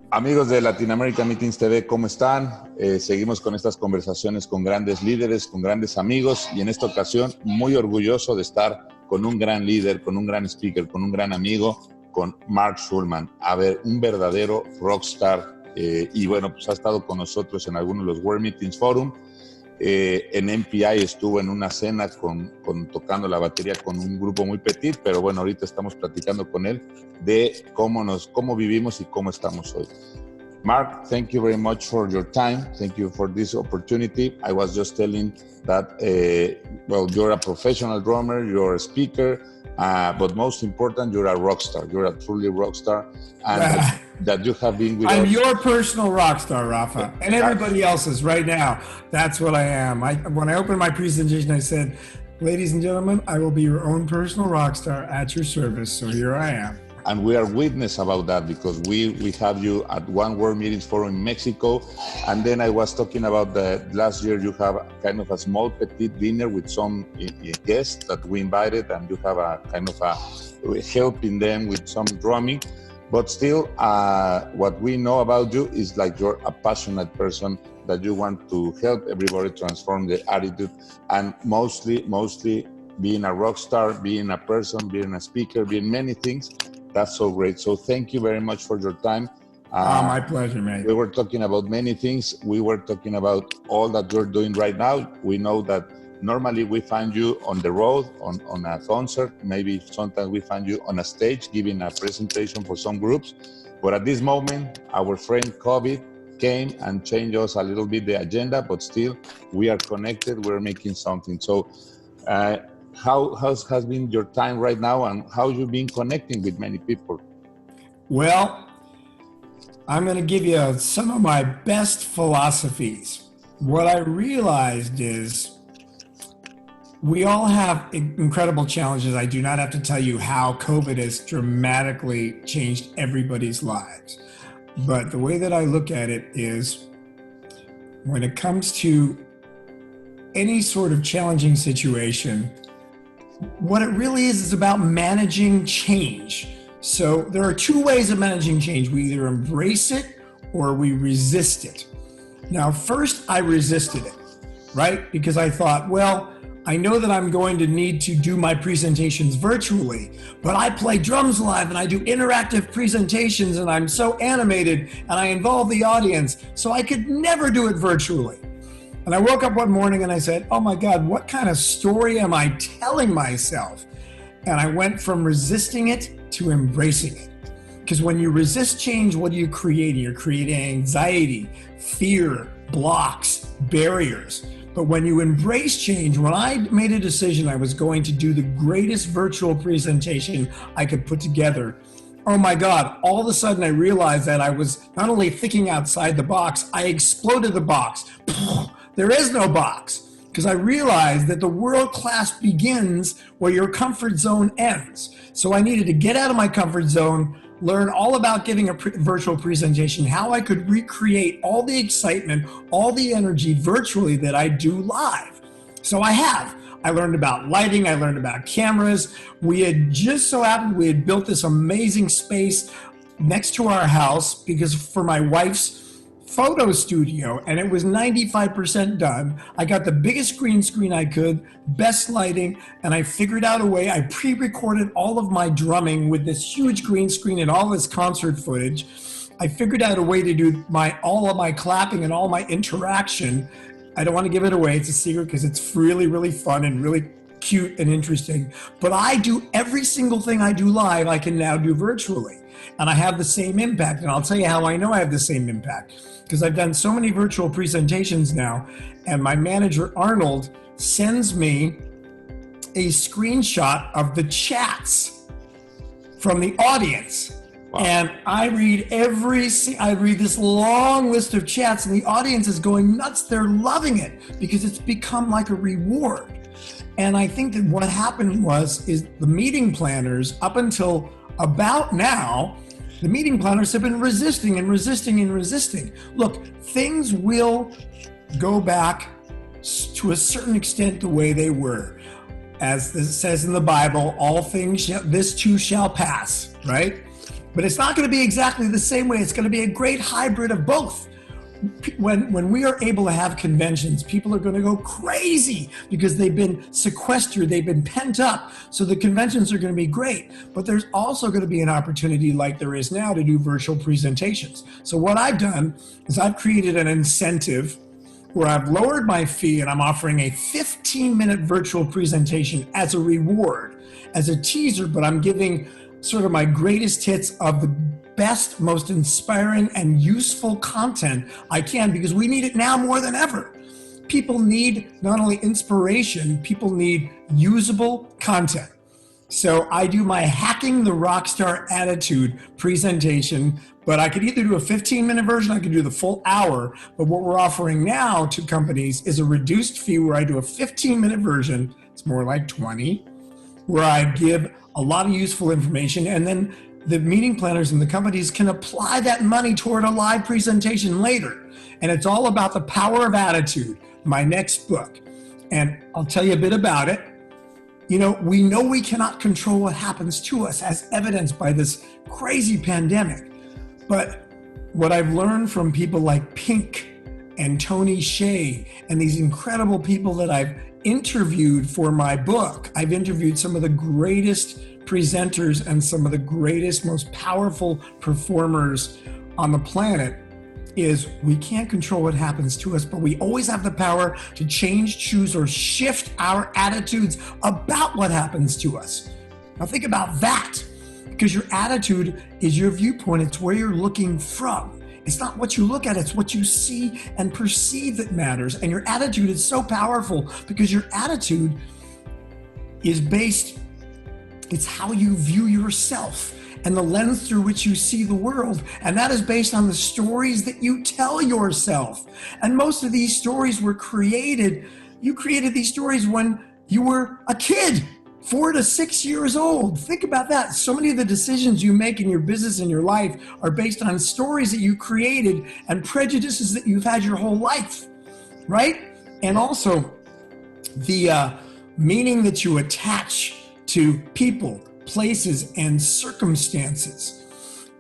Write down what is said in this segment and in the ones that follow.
Amigos de Latin American Meetings TV, ¿cómo están? Seguimos con estas conversaciones con grandes líderes, con grandes amigos, y en esta ocasión muy orgulloso de estar con un gran líder, con un gran speaker, con un gran amigo, con Mark Schulman. A ver, un verdadero rockstar, y bueno, pues ha estado con nosotros en algunos de los World Meetings Forum. En MPI estuvo en una cena tocando la batería con un grupo muy petit, pero bueno, ahorita estamos platicando con él de cómo vivimos y cómo estamos hoy. Mark, thank you very much for your time. Thank you for this opportunity. I was just telling that, well, you're a professional drummer, you're a speaker, but most important, you're a rock star. You're a truly rock star. And that you have been with us. I'm your personal rock star, Rafa, and everybody else's right now. That's what I am. When I opened my presentation, I said, ladies and gentlemen, I will be your own personal rock star at your service. So here I am. And we are witness about that because we have you at one World Meetings Forum in Mexico. And then I was talking about that last year you have kind of a small petite dinner with some guests that we invited, and you have a kind of a helping them with some drumming. But still, what we know about you is like you're a passionate person, that you want to help everybody transform their attitude, and mostly being a rock star, being a person, being a speaker, being many things. That's so great. So thank you very much for your time. My pleasure, man. We were talking about many things. We were talking about all that you're doing right now. We know that normally we find you on the road, on a concert. Maybe sometimes we find you on a stage giving a presentation for some groups. But at this moment, our friend COVID came and changed us a little bit the agenda, but still we are connected, we're making something. So how has been your time right now, and how you've been connecting with many people? Well, I'm going to give you some of my best philosophies. What I realized is we all have incredible challenges. I do not have to tell you how COVID has dramatically changed everybody's lives. But the way that I look at it is, when it comes to any sort of challenging situation, what it really is about managing change. So there are two ways of managing change. We either embrace it or we resist it. Now, first I resisted it, right? Because I thought, well, I know that I'm going to need to do my presentations virtually, but I play drums live and I do interactive presentations and I'm so animated and I involve the audience, so I could never do it virtually. And I woke up one morning and I said, oh my God, what kind of story am I telling myself? And I went from resisting it to embracing it. Because when you resist change, what are you creating? You're creating anxiety, fear, blocks, barriers. But when you embrace change, when I made a decision I was going to do the greatest virtual presentation I could put together, oh my God, all of a sudden I realized that I was not only thinking outside the box, I exploded the box. There is no box, because I realized that the world class begins where your comfort zone ends. So I needed to get out of my comfort zone, learn all about giving a virtual presentation, how I could recreate all the excitement, all the energy virtually that I do live. So I have. I learned about lighting, I learned about cameras. We had just so happened we had built this amazing space next to our house because for my wife's photo studio, and it was 95% done. I got the biggest green screen I could, best lighting, and I figured out a way. I pre-recorded all of my drumming with this huge green screen and all this concert footage. I figured out a way to do all of my clapping and all my interaction. I don't want to give it away, it's a secret, because it's really, really fun and really cute and interesting. But I do every single thing I do live, I can now do virtually. And I have the same impact. And I'll tell you how I know I have the same impact. Because I've done so many virtual presentations now, and my manager, Arnold, sends me a screenshot of the chats from the audience. Wow. And I read this long list of chats, and the audience is going nuts. They're loving it because it's become like a reward. And I think that what happened is the meeting planners, up until about now, the meeting planners have been resisting and resisting and resisting. Look, things will go back to a certain extent the way they were. As this says in the Bible, all things this too shall pass, right? But it's not going to be exactly the same way. It's going to be a great hybrid of both. When we are able to have conventions, people are going to go crazy because they've been sequestered, they've been pent up. So the conventions are going to be great. But there's also going to be an opportunity like there is now to do virtual presentations. So what I've done is I've created an incentive where I've lowered my fee and I'm offering a 15-minute virtual presentation as a reward, as a teaser, but I'm giving sort of my greatest hits of the best, most inspiring and useful content I can, because we need it now more than ever. People need not only inspiration, people need usable content. So I do my Hacking the Rockstar Attitude presentation, but I could either do a 15-minute version, I could do the full hour, but what we're offering now to companies is a reduced fee where I do a 15-minute version, it's more like 20, where I give a lot of useful information, and then the meeting planners and the companies can apply that money toward a live presentation later. And it's all about the power of attitude, my next book. And I'll tell you a bit about it. You know we cannot control what happens to us, as evidenced by this crazy pandemic. But what I've learned from people like Pink and Tony Hsieh and these incredible people that I've interviewed for my book, I've interviewed some of the greatest presenters and some of the greatest, most powerful performers on the planet, is we can't control what happens to us, but we always have the power to change, choose, or shift our attitudes about what happens to us. Now think about that, because your attitude is your viewpoint. It's where you're looking from. It's not what you look at, it's what you see and perceive that matters. And your attitude is so powerful because your attitude is based, it's how you view yourself and the lens through which you see the world. And that is based on the stories that you tell yourself. And most of these stories were created, you created these stories when you were a kid, 4 to 6 years old. Think about that. So many of the decisions you make in your business and your life are based on stories that you created and prejudices that you've had your whole life, right? And also the meaning that you attach to people, places, and circumstances.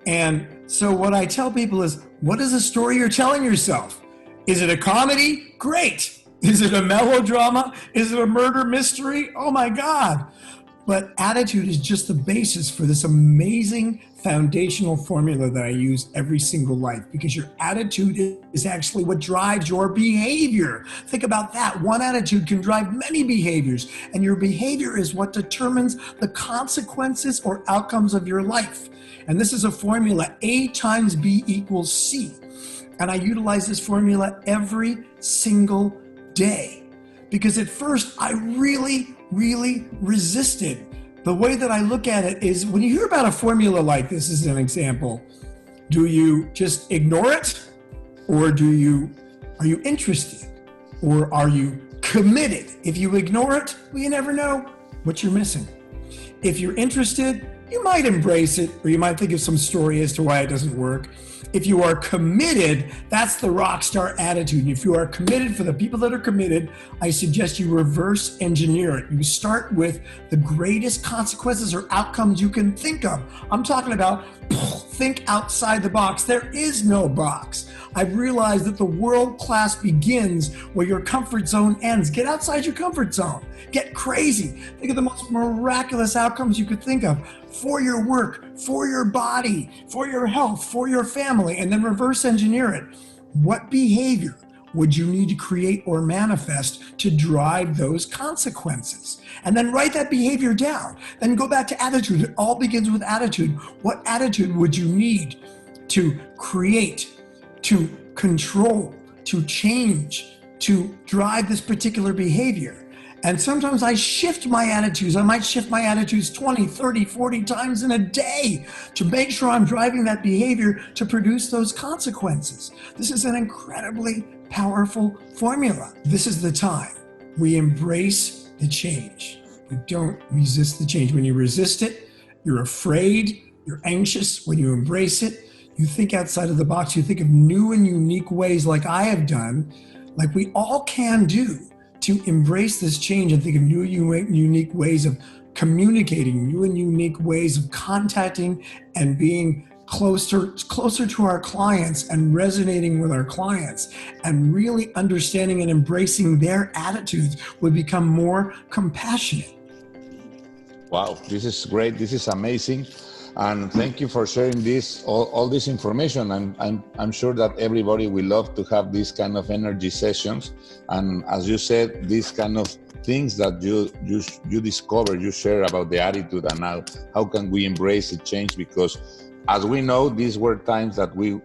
And so what I tell people is, what is the story you're telling yourself? Is it a comedy? Great. Is it a melodrama? Is it a murder mystery? Oh my God. But attitude is just the basis for this amazing foundational formula that I use every single life, because your attitude is actually what drives your behavior. Think about that. One attitude can drive many behaviors, and your behavior is what determines the consequences or outcomes of your life. And this is a formula, A times B equals C. And I utilize this formula every single day, because at first I really resisted. The way that I look at it is, when you hear about a formula like this as an example, do you just ignore it? Or are you interested? Or are you committed? If you ignore it, well, you never know what you're missing. If you're interested, you might embrace it, or you might think of some story as to why it doesn't work. If you are committed, that's the rock star attitude. And if you are committed, for the people that are committed, I suggest you reverse engineer it. You start with the greatest consequences or outcomes you can think of. I'm talking about think outside the box. There is no box. I've realized that the world class begins where your comfort zone ends. Get outside your comfort zone. Get crazy. Think of the most miraculous outcomes you could think of for your work, for your body, for your health, for your family, and then reverse engineer it. What behavior would you need to create or manifest to drive those consequences? And then write that behavior down. Then go back to attitude. It all begins with attitude. What attitude would you need to create, to control, to change, to drive this particular behavior? And sometimes I shift my attitudes. I might shift my attitudes 20, 30, 40 times in a day to make sure I'm driving that behavior to produce those consequences. This is an incredibly powerful formula. This is the time we embrace the change. We don't resist the change. When you resist it, you're afraid, you're anxious. When you embrace it, you think outside of the box. You think of new and unique ways, like I have done, like we all can do, to embrace this change and think of new, unique ways of communicating new and unique ways of contacting and being closer to our clients and resonating with our clients and really understanding and embracing their attitudes, we become more compassionate. Wow, this is great. This is amazing. And thank you for sharing this, all this information. I'm sure that everybody will love to have these kind of energy sessions. And as you said, these kind of things that you discover, you share about the attitude and how can we embrace the change, because as we know, these were times that we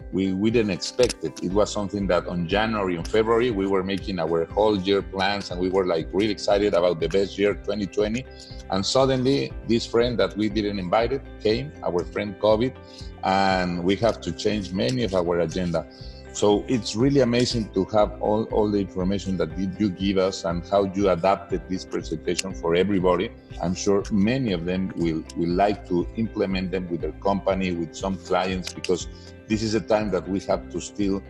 didn't expect it. It was something that on January and February, we were making our whole year plans and we were like really excited about the best year, 2020. And suddenly this friend that we didn't invite came, our friend COVID, and we have to change many of our agenda. So it's really amazing to have all the information that you give us and how you adapted this presentation for everybody. I'm sure many of them will like to implement them with their company, with some clients, because this is a time that we have to still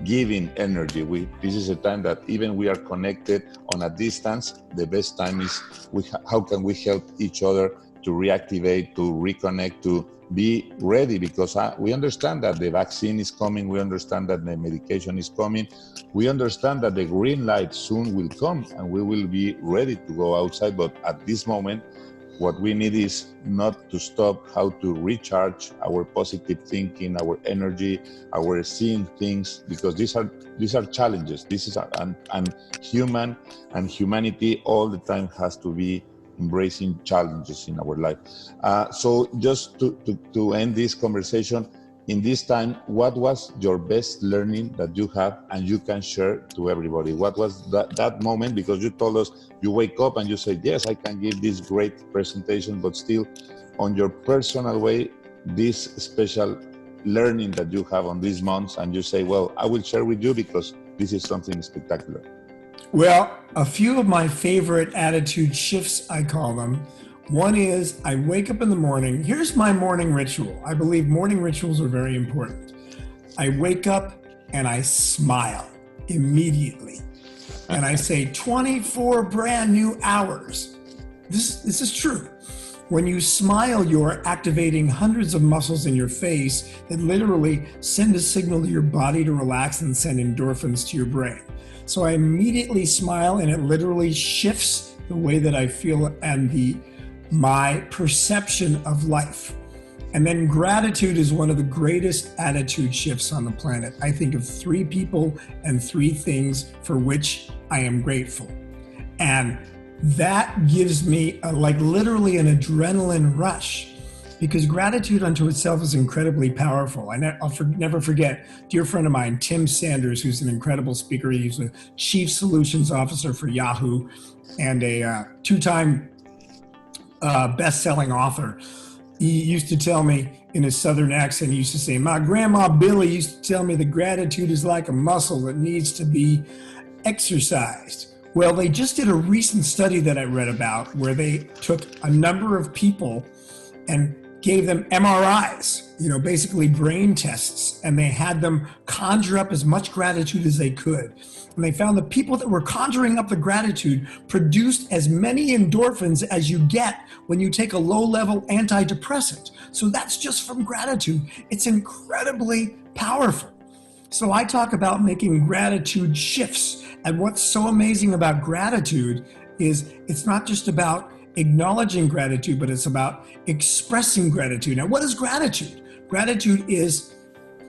give in energy. This is a time that even we are connected on a distance, the best time is how can we help each other to reactivate, to reconnect, to be ready, because we understand that the vaccine is coming, we understand that the medication is coming, we understand that the green light soon will come and we will be ready to go outside. But at this moment, what we need is not to stop how to recharge our positive thinking, our energy, our seeing things, because these are challenges. This is and humanity all the time has to be embracing challenges in our life. So just to end this conversation, in this time, what was your best learning that you have and you can share to everybody? What was that moment? Because you told us you wake up and you say, yes, I can give this great presentation, but still on your personal way, this special learning that you have on these months, and you say, well, I will share with you because this is something spectacular. Well, a few of my favorite attitude shifts, I call them. One is I wake up in the morning. Here's my morning ritual. I believe morning rituals are very important. I wake up and I smile immediately. And I say 24 brand new hours. This is true. When you smile, you're activating hundreds of muscles in your face that literally send a signal to your body to relax and send endorphins to your brain. So I immediately smile, and it literally shifts the way that I feel and my perception of life. And then gratitude is one of the greatest attitude shifts on the planet. I think of 3 people and 3 things for which I am grateful. And that gives me literally an adrenaline rush, because gratitude unto itself is incredibly powerful. I'll never forget a dear friend of mine, Tim Sanders, who's an incredible speaker. He's a chief solutions officer for Yahoo and a 2-time best-selling author. He used to tell me in a Southern accent, he used to say, my grandma Billy used to tell me that gratitude is like a muscle that needs to be exercised. Well, they just did a recent study that I read about where they took a number of people and gave them MRIs, basically brain tests, and they had them conjure up as much gratitude as they could. And they found the people that were conjuring up the gratitude produced as many endorphins as you get when you take a low-level antidepressant. So that's just from gratitude. It's incredibly powerful. So I talk about making gratitude shifts. And what's so amazing about gratitude is it's not just about acknowledging gratitude, but it's about expressing gratitude. Now, what is gratitude? Gratitude is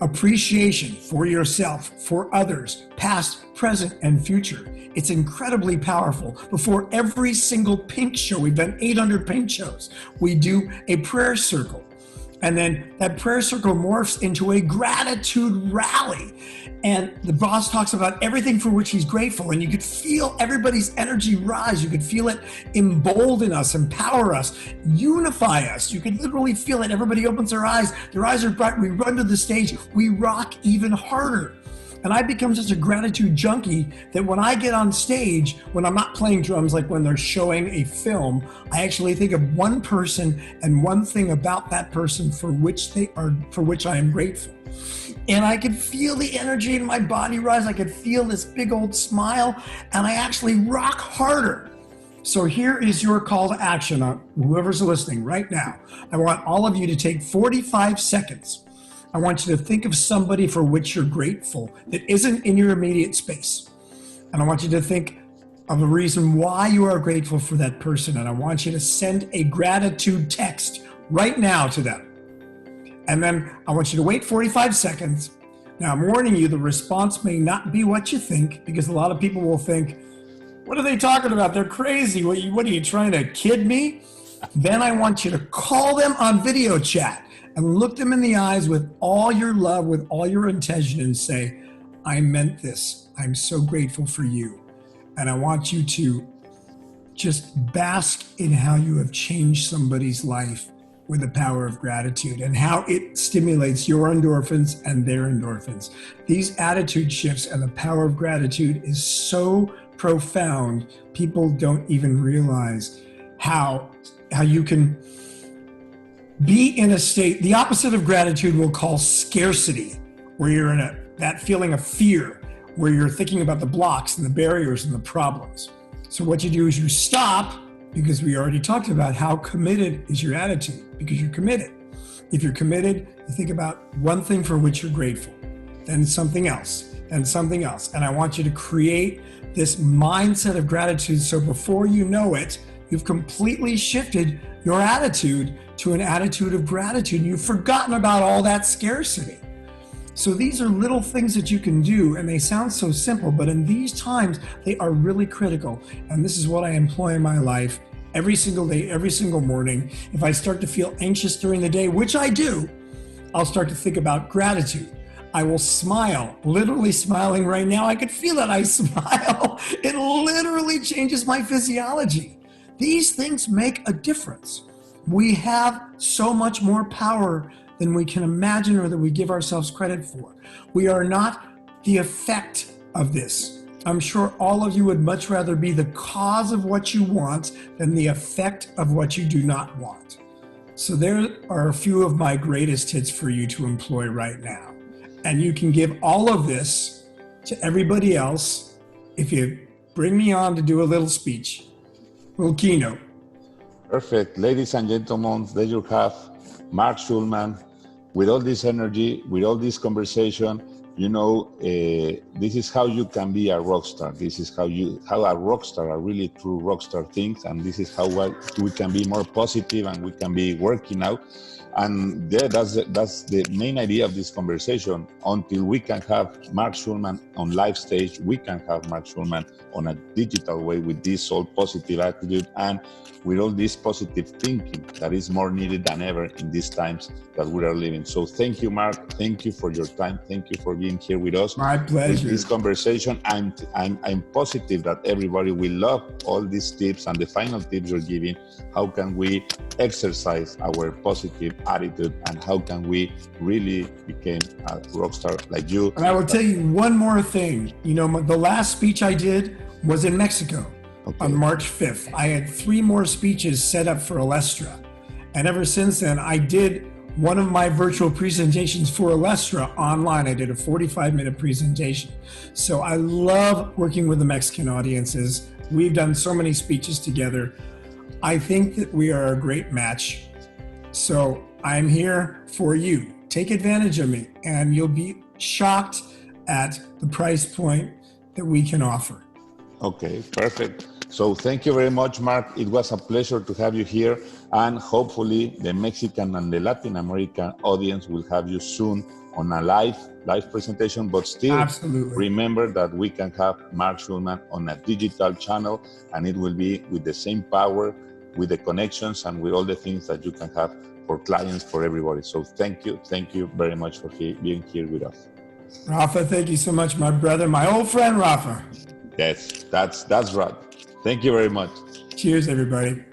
appreciation for yourself, for others, past, present, and future. It's incredibly powerful. Before every single Pink show, we've done 800 Pink shows, we do a prayer circle. And then that prayer circle morphs into a gratitude rally. And the boss talks about everything for which he's grateful. And you could feel everybody's energy rise. You could feel it embolden us, empower us, unify us. You could literally feel it. Everybody opens their eyes. Their eyes are bright. We run to the stage. We rock even harder. And I become such a gratitude junkie that when I get on stage, when I'm not playing drums, like when they're showing a film, I actually think of one person and one thing about that person for which I am grateful. And I could feel the energy in my body rise. I could feel this big old smile, and I actually rock harder. So here is your call to action on whoever's listening right now. I want all of you to take 45 seconds. I want you to think of somebody for which you're grateful that isn't in your immediate space. And I want you to think of a reason why you are grateful for that person. And I want you to send a gratitude text right now to them. And then I want you to wait 45 seconds. Now I'm warning you, the response may not be what you think, because a lot of people will think, what are they talking about? They're crazy. What are you trying to kid me? Then I want you to call them on video chat and look them in the eyes with all your love, with all your intention, and say, I meant this. I'm so grateful for you. And I want you to just bask in how you have changed somebody's life with the power of gratitude and how it stimulates your endorphins and their endorphins. These attitude shifts and the power of gratitude is so profound. People don't even realize how you can be in a state. The opposite of gratitude we'll call scarcity, where you're in that feeling of fear, where you're thinking about the blocks and the barriers and the problems. So what you do is you stop, because we already talked about how committed is your attitude, because you're committed. If you're committed, you think about one thing for which you're grateful, then something else, and something else. And I want you to create this mindset of gratitude. So before you know it, you've completely shifted your attitude to an attitude of gratitude. You've forgotten about all that scarcity. So these are little things that you can do, and they sound so simple, but in these times, they are really critical. And this is what I employ in my life every single day, every single morning. If I start to feel anxious during the day, which I do, I'll start to think about gratitude. I will smile, literally smiling right now. I could feel that I smile. It literally changes my physiology. These things make a difference. We have so much more power than we can imagine or that we give ourselves credit for. We are not the effect of this. I'm sure all of you would much rather be the cause of what you want than the effect of what you do not want. So there are a few of my greatest hits for you to employ right now. And you can give all of this to everybody else if you bring me on to do a little speech, a little keynote. Perfect. Ladies and gentlemen, there you have Mark Schulman. With all this energy, with all this conversation, this is how you can be a rock star. This is how a rock star, a really true rock star thinks, and this is how we can be more positive and we can be working out. And that's the main idea of this conversation. Until we can have Mark Schulman on live stage, we can have Mark Schulman on a digital way with this all positive attitude and with all this positive thinking that is more needed than ever in these times that we are living. So thank you, Mark. Thank you for your time. Thank you for being here with us. My pleasure. With this conversation, I'm positive that everybody will love all these tips and the final tips you're giving. How can we exercise our positive attitude and how can we really become a rock star like you? And I will tell you one more thing. The last speech I did was in Mexico. Okay. On March 5th. I had 3 more speeches set up for Alestra. And ever since then, I did one of my virtual presentations for Alestra online. I did a 45-minute presentation. So I love working with the Mexican audiences. We've done so many speeches together. I think that we are a great match. So I'm here for you. Take advantage of me, and you'll be shocked at the price point that we can offer. Okay, perfect. So thank you very much, Mark. It was a pleasure to have you here, and hopefully the Mexican and the Latin American audience will have you soon on a live presentation, but still Absolutely. Remember that we can have Mark Schulman on a digital channel, and it will be with the same power, with the connections and with all the things that you can have for clients, for everybody. So thank you very much for being here with us. Rafa, thank you so much, my brother, my old friend, Rafa. Yes, that's right. Thank you very much. Cheers, everybody.